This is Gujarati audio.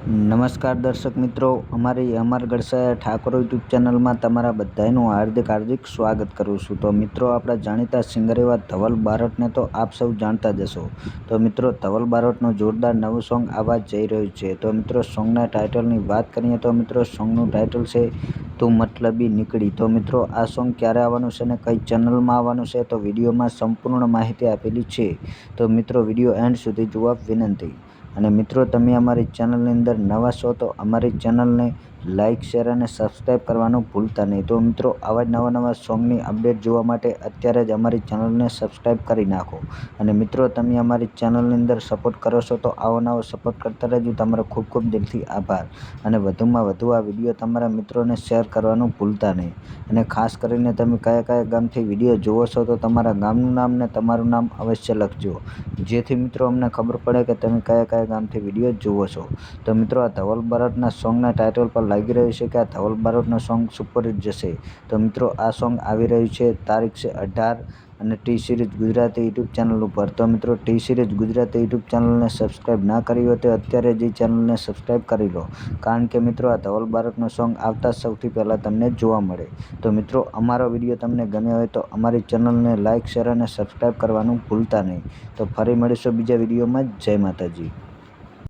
નમસ્કાર દર્શક મિત્રો, અમારી અમર ગઢસાયા ઠાકોર યુટ્યુબ ચેનલમાં તમારા બધાનું હાર્દિક સ્વાગત કરું છું। તો મિત્રો, આપણા જાણીતા સિંગર એવા ધવલ બારટને તો આપ સૌ જાણતા જ હશો। તો મિત્રો, ધવલ બારટનું જોરદાર નવું સોંગ આવવા જઈ રહ્યું છે। તો મિત્રો, સોંગના ટાઇટલની વાત કરીએ તો મિત્રો, સોંગનું ટાઇટલ છે તું મતલબી નીકળી। તો મિત્રો, આ સોંગ ક્યારે આવવાનું છે અને કઈ ચેનલમાં આવવાનું છે તો વિડીયોમાં સંપૂર્ણ માહિતી આપેલી છે। તો મિત્રો, વિડીયો એન્ડ સુધી જોવા વિનંતી। અને મિત્રો, તમે અમારી ચેનલની અંદર નવા છો તો અમારી ચેનલને લાઇક, શેર અને સબસ્ક્રાઈબ કરવાનું ભૂલતા નહીં। તો મિત્રો, આવા જ નવા સોંગની અપડેટ જોવા માટે અત્યારે જ અમારી ચેનલને સબસ્ક્રાઈબ કરી નાખો। અને મિત્રો, તમે અમારી ચેનલની અંદર સપોર્ટ કરો છો તો આવો નવો સપોર્ટ કરતા રહેજો। તમારો ખૂબ ખૂબ દિલથી આભાર। અને વધુમાં વધુ આ વિડીયો તમારા મિત્રોને શેર કરવાનું ભૂલતા નહીં। અને ખાસ કરીને તમે કયા ગામથી વિડીયો જુઓ છો તો તમારા ગામનું નામ ને તમારું નામ અવશ્ય લખજો, જેથી મિત્રો અમને ખબર પડે કે તમે કયા ગામથી વિડીયો જુઓ છો। તો મિત્રો, આ ધવલ બારટના સોંગના ટાઇટલ પર લાગી રહ્યું છે કે આ ધવલ બારટનું સોંગ સુપરહિટ જશે। તો મિત્રો, આ સોંગ આવી રહ્યું છે, તારીખ છે 18 અને T series Gujarati YouTube channel ઉપર। તો મિત્રો, ટી સિરીઝ ગુજરાતી યુટ્યુબ ચેનલને સબસ્ક્રાઈબ ના કરી હોય તો અત્યારે જ ચેનલને સબસ્ક્રાઈબ કરી લો, કારણ કે મિત્રો, આ ધવલ બારટનું સોંગ આવતા સૌથી પહેલાં તમને જોવા મળે। તો મિત્રો, અમારો વિડીયો તમને ગમ્યો હોય તો અમારી ચેનલને લાઇક, શેર અને સબસ્ક્રાઈબ કરવાનું ભૂલતા નહીં। તો ફરી મળીશું બીજા વિડીયોમાં। જય માતાજી।